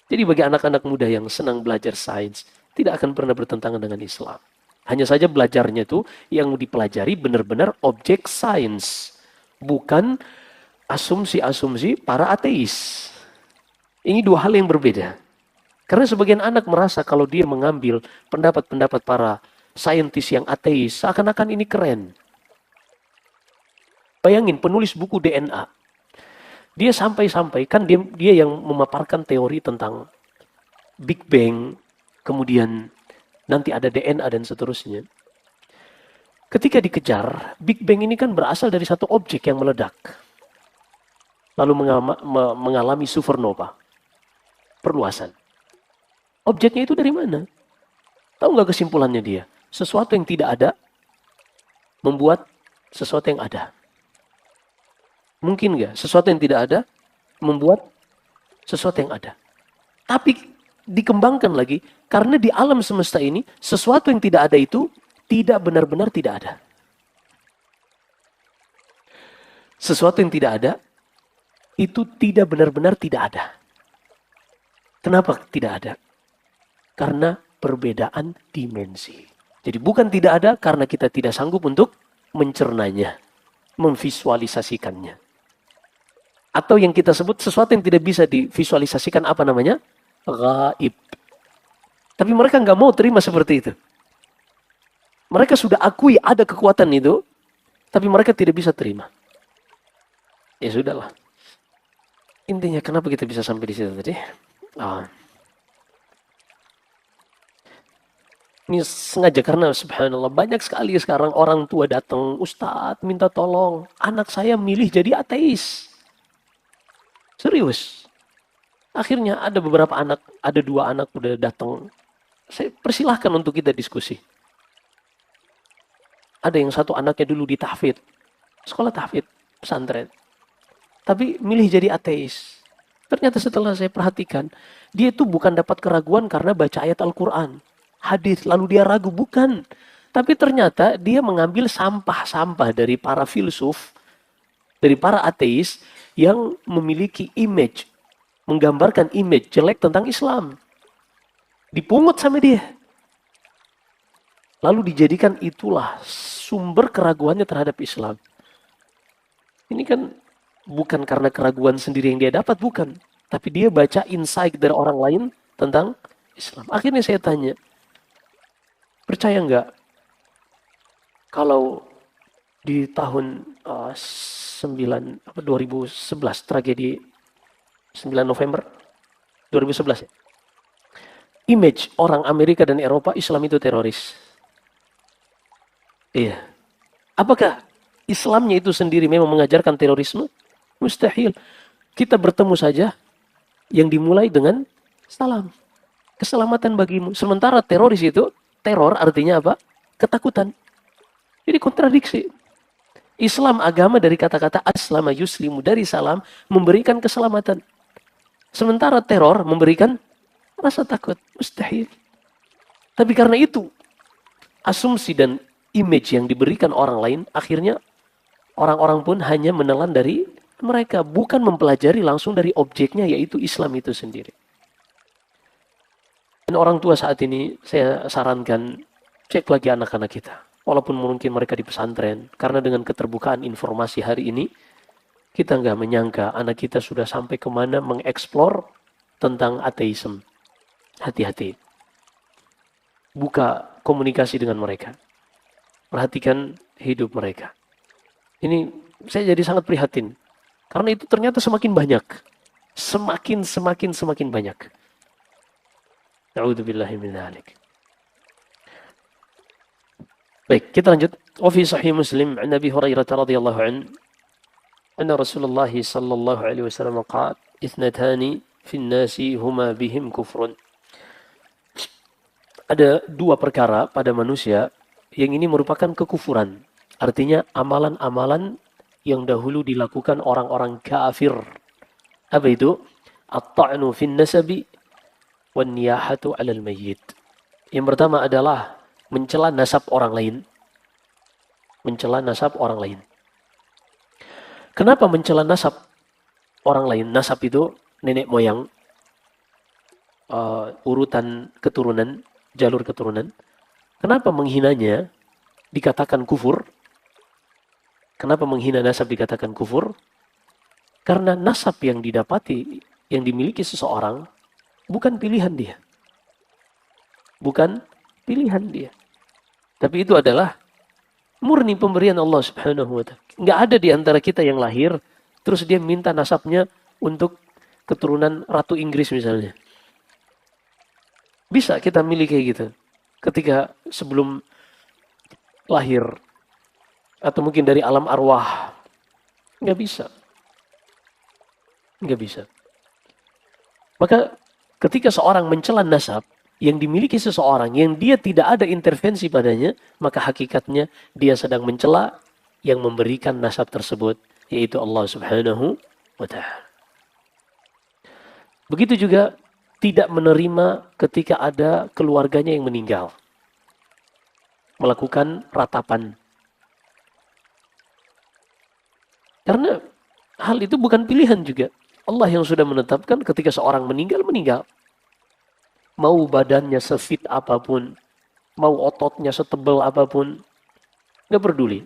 A: Jadi bagi anak-anak muda yang senang belajar sains, tidak akan pernah bertentangan dengan Islam. Hanya saja belajarnya itu yang dipelajari benar-benar objek sains. Bukan asumsi-asumsi para ateis. Ini 2 hal yang berbeda. Karena sebagian anak merasa kalau dia mengambil pendapat-pendapat para saintis yang ateis, seakan-akan ini keren. Bayangin penulis buku DNA. Dia sampai-sampai, kan dia yang memaparkan teori tentang Big Bang, kemudian nanti ada DNA dan seterusnya. Ketika dikejar, Big Bang ini kan berasal dari satu objek yang meledak. Lalu mengalami supernova. Perluasan. Objeknya itu dari mana? Tahu nggak kesimpulannya dia? Sesuatu yang tidak ada membuat sesuatu yang ada. Mungkin nggak? Sesuatu yang tidak ada membuat sesuatu yang ada. Tapi dikembangkan lagi, karena di alam semesta ini, sesuatu yang tidak ada itu tidak benar-benar tidak ada. Sesuatu yang tidak ada, itu tidak benar-benar tidak ada. Kenapa tidak ada? Karena perbedaan dimensi. Jadi bukan tidak ada karena kita tidak sanggup untuk mencernanya, memvisualisasikannya. Atau yang kita sebut sesuatu yang tidak bisa divisualisasikan, apa namanya? Gaib. Tapi mereka nggak mau terima seperti itu. Mereka sudah akui ada kekuatan itu, tapi mereka tidak bisa terima. Ya sudahlah. Intinya kenapa kita bisa sampai di situ tadi? Ini sengaja karena subhanallah banyak sekali sekarang orang tua datang, Ustadz minta tolong, anak saya milih jadi ateis. Serius. Akhirnya ada beberapa anak, ada 2 anak udah datang. Saya persilahkan untuk kita diskusi. Ada yang satu anaknya dulu di tahfidz, sekolah tahfidz, pesantren. Tapi milih jadi ateis. Ternyata setelah saya perhatikan, dia itu bukan dapat keraguan karena baca ayat Al-Quran, hadis, lalu dia ragu, bukan. Tapi ternyata dia mengambil sampah-sampah dari para filsuf, dari para ateis yang memiliki image, menggambarkan image jelek tentang Islam. Dipungut sama dia. Lalu dijadikan itulah sumber keraguannya terhadap Islam. Ini kan bukan karena keraguan sendiri yang dia dapat, bukan. Tapi dia baca insight dari orang lain tentang Islam. Akhirnya saya tanya, percaya nggak kalau di tahun 2011 tragedi 9 November 2011 ya, image orang Amerika dan Eropa Islam itu teroris. Iya. Apakah Islamnya itu sendiri memang mengajarkan terorisme? Mustahil. Kita bertemu saja yang dimulai dengan salam. Keselamatan bagimu. Sementara teroris itu, teror artinya apa? ketakutan. Jadi kontradiksi. Islam agama dari kata-kata aslama yuslimu, dari salam memberikan keselamatan. Sementara teror memberikan rasa takut. Mustahil. Tapi karena itu asumsi dan image yang diberikan orang lain, akhirnya orang-orang pun hanya menelan dari mereka, bukan mempelajari langsung dari objeknya, yaitu Islam itu sendiri. Dan orang tua saat ini saya sarankan cek lagi anak-anak kita. Walaupun mungkin mereka di pesantren, karena dengan keterbukaan informasi hari ini, kita nggak menyangka anak kita sudah sampai kemana mengeksplor tentang ateisme. Hati-hati. Buka komunikasi dengan mereka. Perhatikan hidup mereka. Ini saya jadi sangat prihatin. Karena itu ternyata semakin banyak. Semakin banyak. Na'udzubillahi min dzalik. Baik, kita lanjut. Wa fi sahih Muslim an Abi Hurairah radhiyallahu anhu anna Rasulullah sallallahu alaihi wasallam qala ithnatani fi an-nasi huma bihim kufrun. Ada dua perkara pada manusia yang ini merupakan kekufuran. Artinya amalan-amalan yang dahulu dilakukan orang-orang kafir. Apa itu? At-ta'nu fin nasabi wan niyahatu 'alal mayyit. Yang pertama adalah mencela nasab orang lain. Mencela nasab orang lain. Kenapa mencela nasab orang lain? Nasab itu nenek moyang, urutan keturunan, jalur keturunan. Kenapa menghinanya dikatakan kufur? Kenapa menghina nasab dikatakan kufur? Karena nasab yang didapati, yang dimiliki seseorang, bukan pilihan dia. Bukan pilihan dia. Tapi itu adalah murni pemberian Allah Subhanahu wa ta'ala. Nggak ada di antara kita yang lahir, terus dia minta nasabnya untuk keturunan Ratu Inggris misalnya. Bisa kita milih kayak gitu. Ketika sebelum lahir, atau mungkin dari alam arwah. Nggak bisa. Nggak bisa. Maka ketika seorang mencela nasab yang dimiliki seseorang yang dia tidak ada intervensi padanya, maka hakikatnya dia sedang mencela yang memberikan nasab tersebut, yaitu Allah Subhanahu wa ta'ala. Begitu juga tidak menerima ketika ada keluarganya yang meninggal. Melakukan ratapan. Karena hal itu bukan pilihan juga. Allah yang sudah menetapkan ketika seorang meninggal, meninggal. Mau badannya sefit apapun, mau ototnya setebal apapun, nggak peduli.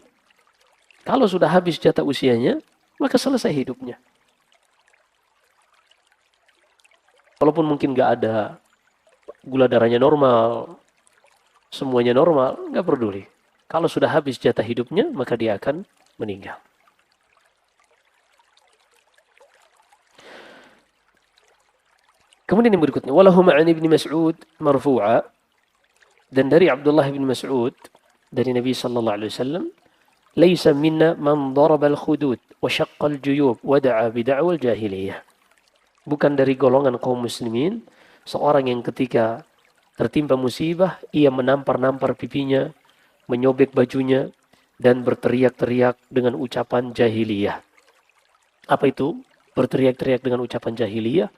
A: Kalau sudah habis jatah usianya, maka selesai hidupnya. Walaupun mungkin nggak ada gula darahnya normal, semuanya normal, nggak peduli. Kalau sudah habis jatah hidupnya, maka dia akan meninggal. Kemudian yang berikutnya, walahu ma'an ibn Mas'ud marfu'a, dan dari Abdullah bin Mas'ud dari Nabi sallallahu alaihi wasallam, laisa minna man daraba al-khudud wa syaqqa al-juyub wa da'a bi da'wal jahiliyah. Bukan dari golongan kaum muslimin seorang yang ketika tertimpa musibah ia menampar-nampar pipinya, menyobek bajunya dan berteriak-teriak dengan ucapan jahiliyah. Apa itu? Berteriak-teriak dengan ucapan jahiliyah.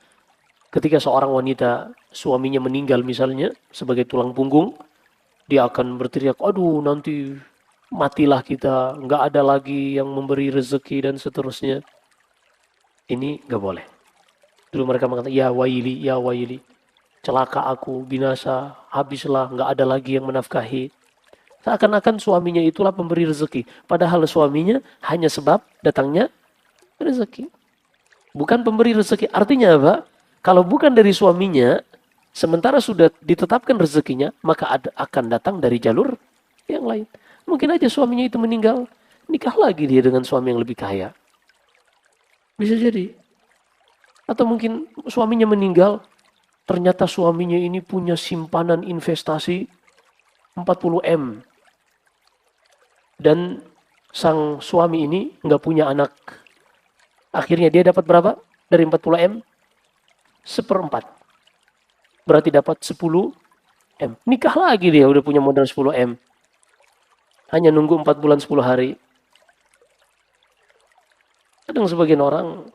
A: Ketika seorang wanita suaminya meninggal misalnya sebagai tulang punggung, dia akan berteriak, aduh nanti matilah kita, nggak ada lagi yang memberi rezeki dan seterusnya. Ini nggak boleh. Dulu mereka mengatakan, ya waili, celaka aku, binasa, habislah, nggak ada lagi yang menafkahi. Seakan-akan suaminya itulah pemberi rezeki. Padahal suaminya hanya sebab datangnya rezeki. Bukan pemberi rezeki. Artinya apa? Kalau bukan dari suaminya, sementara sudah ditetapkan rezekinya, maka akan datang dari jalur yang lain. Mungkin aja suaminya itu meninggal, nikah lagi dia dengan suami yang lebih kaya. Bisa jadi. Atau mungkin suaminya meninggal, ternyata suaminya ini punya simpanan investasi 40M. Dan sang suami ini nggak punya anak. Akhirnya dia dapat berapa dari 40M? 1/4. Berarti dapat 10M. Nikah lagi dia udah punya modal 10M. Hanya nunggu 4 bulan 10 hari. Kadang sebagian orang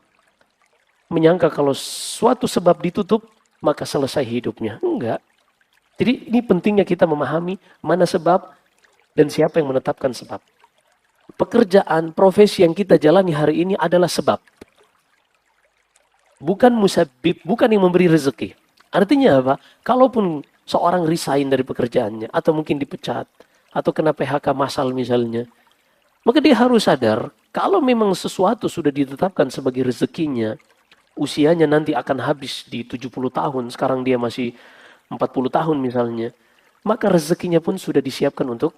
A: menyangka kalau suatu sebab ditutup, maka selesai hidupnya. Enggak. Jadi ini pentingnya kita memahami mana sebab dan siapa yang menetapkan sebab. Pekerjaan, profesi yang kita jalani hari ini adalah sebab. Bukan musabib, bukan yang memberi rezeki. Artinya apa? Kalaupun seorang resign dari pekerjaannya, atau mungkin dipecat, atau kena PHK massal misalnya, maka dia harus sadar, kalau memang sesuatu sudah ditetapkan sebagai rezekinya, usianya nanti akan habis di 70 tahun, sekarang dia masih 40 tahun misalnya, maka rezekinya pun sudah disiapkan untuk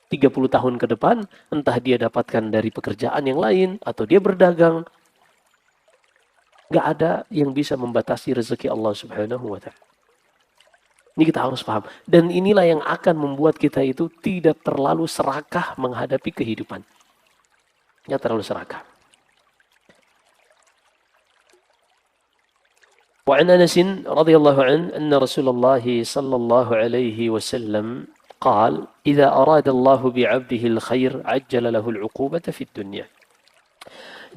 A: 30 tahun ke depan, entah dia dapatkan dari pekerjaan yang lain, atau dia berdagang. Gak ada yang bisa membatasi rezeki Allah Subhanahu wa Ta'ala. Ini kita harus paham. Dan inilah yang akan membuat kita itu tidak terlalu serakah menghadapi kehidupan. Tidak terlalu serakah. وعن أنس رضي الله عنه أن رسول الله صلى الله عليه وسلم قال إذا أراد الله بعبده الخير عجل له العقوبة في الدنيا.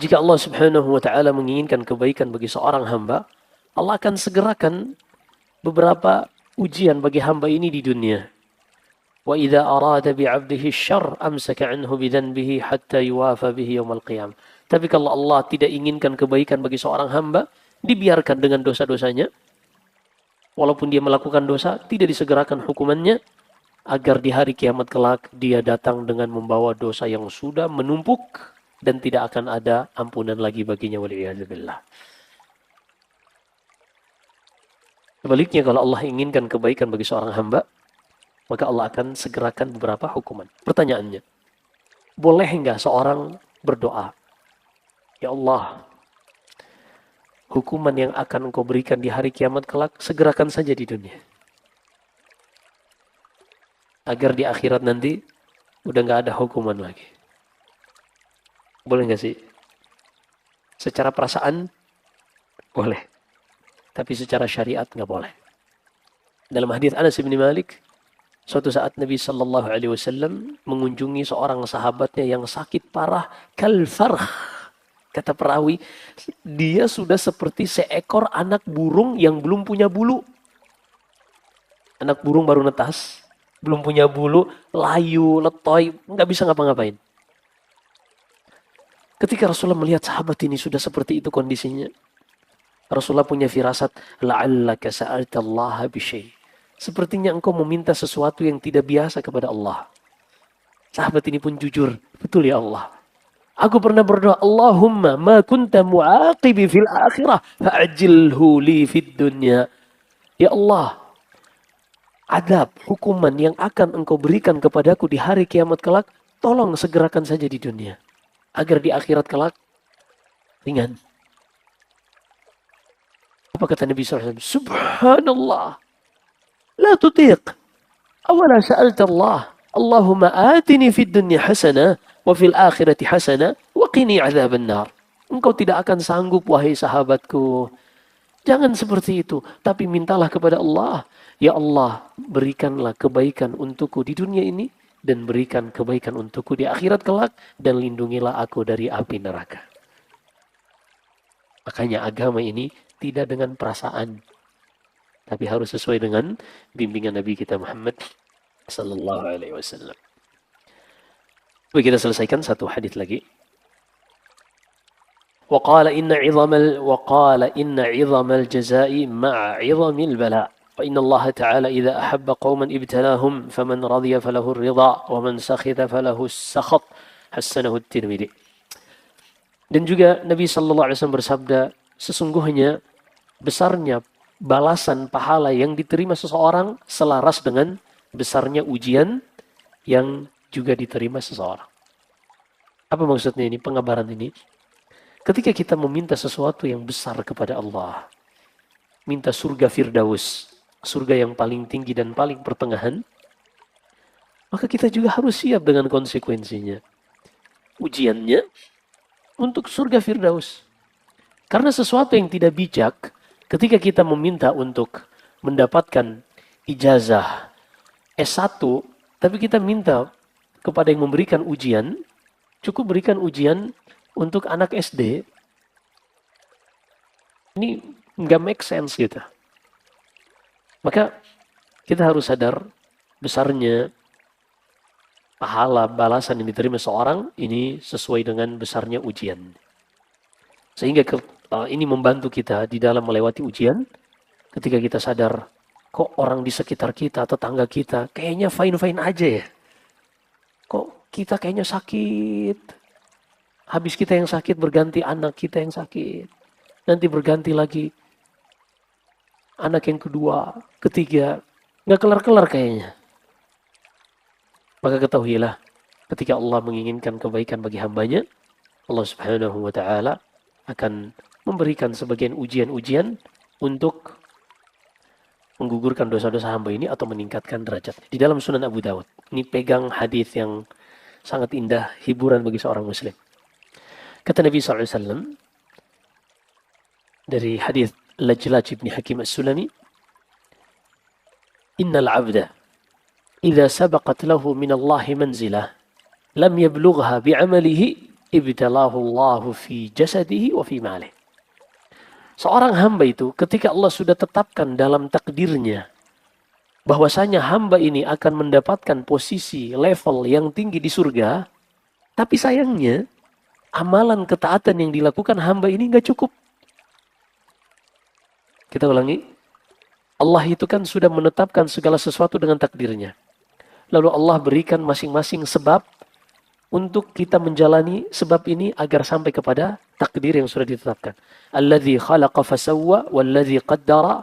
A: Jika Allah Subhanahu wa Ta'ala menginginkan kebaikan bagi seorang hamba, Allah akan segerakan beberapa ujian bagi hamba ini di dunia. Wa idza arada bi 'abdihi asy-syarr amsaka 'anhu bi dhanbihi hatta yuwafa bihi yaumil qiyamah. Tapi kalau Allah tidak inginkan kebaikan bagi seorang hamba, dibiarkan dengan dosa-dosanya. Walaupun dia melakukan dosa, tidak disegerakan hukumannya, agar di hari kiamat kelak dia datang dengan membawa dosa yang sudah menumpuk dan tidak akan ada ampunan lagi baginya, waliyadzubillah. Sebaliknya kalau Allah inginkan kebaikan bagi seorang hamba, maka Allah akan segerakan beberapa hukuman. Pertanyaannya, boleh enggak seorang berdoa, ya Allah, hukuman yang akan engkau berikan di hari kiamat kelak, segerakan saja di dunia. Agar di akhirat nanti udah nggak ada hukuman lagi. Boleh nggak sih? Secara perasaan boleh, tapi secara syariat nggak boleh. Dalam hadis Anas bin Malik, suatu saat Nabi Shallallahu Alaihi Wasallam mengunjungi seorang sahabatnya yang sakit parah, kalfarh. Kata perawi, dia sudah seperti seekor anak burung yang belum punya bulu. Anak burung baru netas, belum punya bulu, layu, letoy, nggak bisa ngapa-ngapain. Ketika Rasulullah melihat sahabat ini sudah seperti itu kondisinya, Rasulullah punya firasat, la'allaka sa'altallaha bisyai. Sepertinya engkau meminta sesuatu yang tidak biasa kepada Allah. Sahabat ini pun jujur, betul ya Allah. Aku pernah berdoa, Allahumma ma kunta mu'aqibi fil akhirah fa'ajilhu li fid dunya. Ya Allah, adab, hukuman yang akan engkau berikan kepadaku di hari kiamat kelak, tolong segerakan saja di dunia. Agar di akhirat kelak ringan. Apa kata Nabi SAW? Subhanallah, la tutiq. Awala sa'alta Allah, Allahumma atini fid dunya hasanah wa fil akhirati hasanah wa qini adzaban nar. Engkau tidak akan sanggup wahai sahabatku. Jangan seperti itu, tapi mintalah kepada Allah, ya Allah, berikanlah kebaikan untukku di dunia ini dan berikan kebaikan untukku di akhirat kelak dan lindungilah aku dari api neraka. Makanya agama ini tidak dengan perasaan, tapi harus sesuai dengan bimbingan Nabi kita Muhammad sallallahu alaihi wasallam. Baik, kita selesaikan satu hadis lagi. وقال إن عظم الجزاء مع عظم البلاء وإن الله تعالى إذا أحب قوما ابتلاهم فمن رضي فله الرضا ومن سخط فله السخط حسنه الترمذي. Dan juga Nabi sallallahu alaihi wasallam bersabda, sesungguhnya besarnya balasan pahala yang diterima seseorang selaras dengan besarnya ujian yang juga diterima seseorang. Apa maksudnya ini, pengabaran ini? Ketika kita meminta sesuatu yang besar kepada Allah, minta surga Firdaus, surga yang paling tinggi dan paling pertengahan, maka kita juga harus siap dengan konsekuensinya. Ujiannya untuk surga Firdaus. Karena sesuatu yang tidak bijak, ketika kita meminta untuk mendapatkan ijazah S1, tapi kita minta kepada yang memberikan ujian, cukup berikan ujian untuk anak SD. Ini nggak make sense gitu. Maka kita harus sadar besarnya pahala balasan yang diterima seorang ini sesuai dengan besarnya ujian. Sehingga ini membantu kita di dalam melewati ujian ketika kita sadar kok orang di sekitar kita, tetangga kita kayaknya fine-fine aja ya. Kok kita kayaknya sakit. Habis kita yang sakit berganti anak kita yang sakit. Nanti berganti lagi anak yang kedua, ketiga. Nggak kelar-kelar kayaknya. Maka ketahuilah ketika Allah menginginkan kebaikan bagi hambanya, Allah Subhanahu wa ta'ala akan memberikan sebagian ujian-ujian untuk menggugurkan dosa-dosa hamba ini atau meningkatkan derajatnya. Di dalam Sunan Abu Dawud. Ini pegang hadis yang sangat indah, hiburan bagi seorang muslim. Kata Nabi SAW dari hadis Lajlaj bin Hakim As-Sulami, Innal abda idza sabaqat lahu min Allah manzilah lam yablugha bi'amalihi ibtalahu Allah fi jasadihi wa fi malih. Seorang hamba itu ketika Allah sudah tetapkan dalam takdirnya bahwasanya hamba ini akan mendapatkan posisi level yang tinggi di surga, tapi sayangnya amalan ketaatan yang dilakukan hamba ini nggak cukup. Kita ulangi. Allah itu kan sudah menetapkan segala sesuatu dengan takdirnya. Lalu Allah berikan masing-masing sebab untuk kita menjalani sebab ini agar sampai kepada takdir yang sudah ditetapkan. Alladzi khalaqa fasawwa walladzi qaddara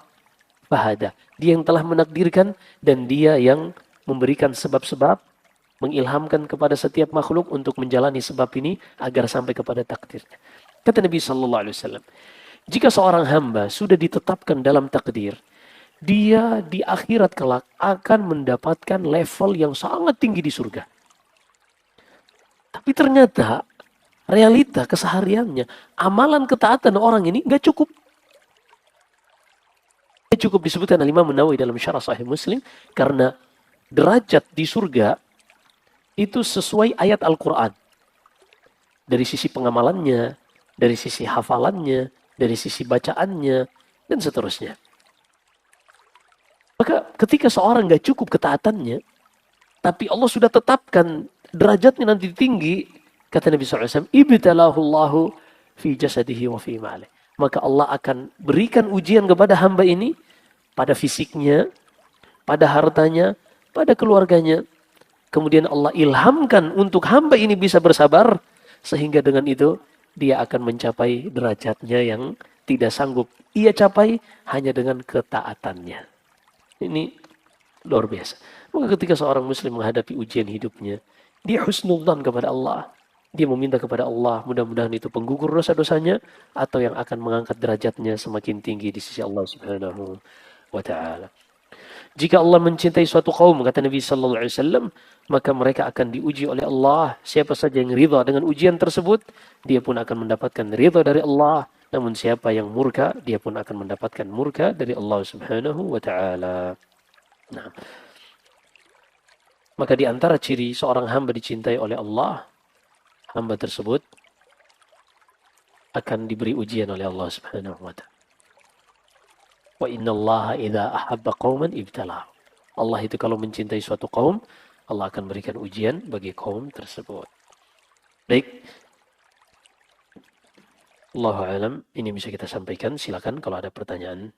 A: fahada. Dia yang telah menakdirkan dan dia yang memberikan sebab-sebab, mengilhamkan kepada setiap makhluk untuk menjalani sebab ini agar sampai kepada takdirnya. Kata Nabi sallallahu alaihi wasallam, jika seorang hamba sudah ditetapkan dalam takdir, dia di akhirat kelak akan mendapatkan level yang sangat tinggi di surga. Tapi ternyata realita kesehariannya, amalan ketaatan orang ini nggak cukup. Cukup disebutkan Imam Nawawi dalam Syarah Sahih Muslim karena derajat di surga itu sesuai ayat Al-Quran. Dari sisi pengamalannya, dari sisi hafalannya, dari sisi bacaannya, dan seterusnya. Maka ketika seorang nggak cukup ketaatannya, tapi Allah sudah tetapkan derajatnya nanti tinggi, kata Nabi SAW, ibtalahu Allahu fi jasadihi wa fi malih. Maka Allah akan berikan ujian kepada hamba ini pada fisiknya, pada hartanya, pada keluarganya. Kemudian Allah ilhamkan untuk hamba ini bisa bersabar, sehingga dengan itu dia akan mencapai derajatnya yang tidak sanggup ia capai hanya dengan ketaatannya. Ini luar biasa. Maka ketika seorang muslim menghadapi ujian hidupnya, dia husnudzan kepada Allah. Dia meminta kepada Allah, mudah-mudahan itu penggugur dosa-dosanya atau yang akan mengangkat derajatnya semakin tinggi di sisi Allah Subhanahu wa ta'ala. Jika Allah mencintai suatu kaum, kata Nabi sallallahu alaihi wasallam, maka mereka akan diuji oleh Allah. Siapa saja yang ridha dengan ujian tersebut, dia pun akan mendapatkan ridha dari Allah. Namun siapa yang murka, dia pun akan mendapatkan murka dari Allah Subhanahu wa ta'ala. Nah, maka di antara ciri seorang hamba dicintai oleh Allah, hamba tersebut akan diberi ujian oleh Allah Subhanahu wa ta'ala. Wa innallaha idza ahabba qauman ibtalah. Allah itu kalau mencintai suatu kaum, Allah akan berikan ujian bagi kaum tersebut. Baik. Allahu a'lam, ini bisa kita sampaikan. Silakan kalau ada pertanyaan.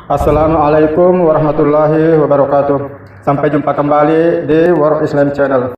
B: Assalamualaikum warahmatullahi wabarakatuh. Sampai jumpa kembali di World Islam Channel.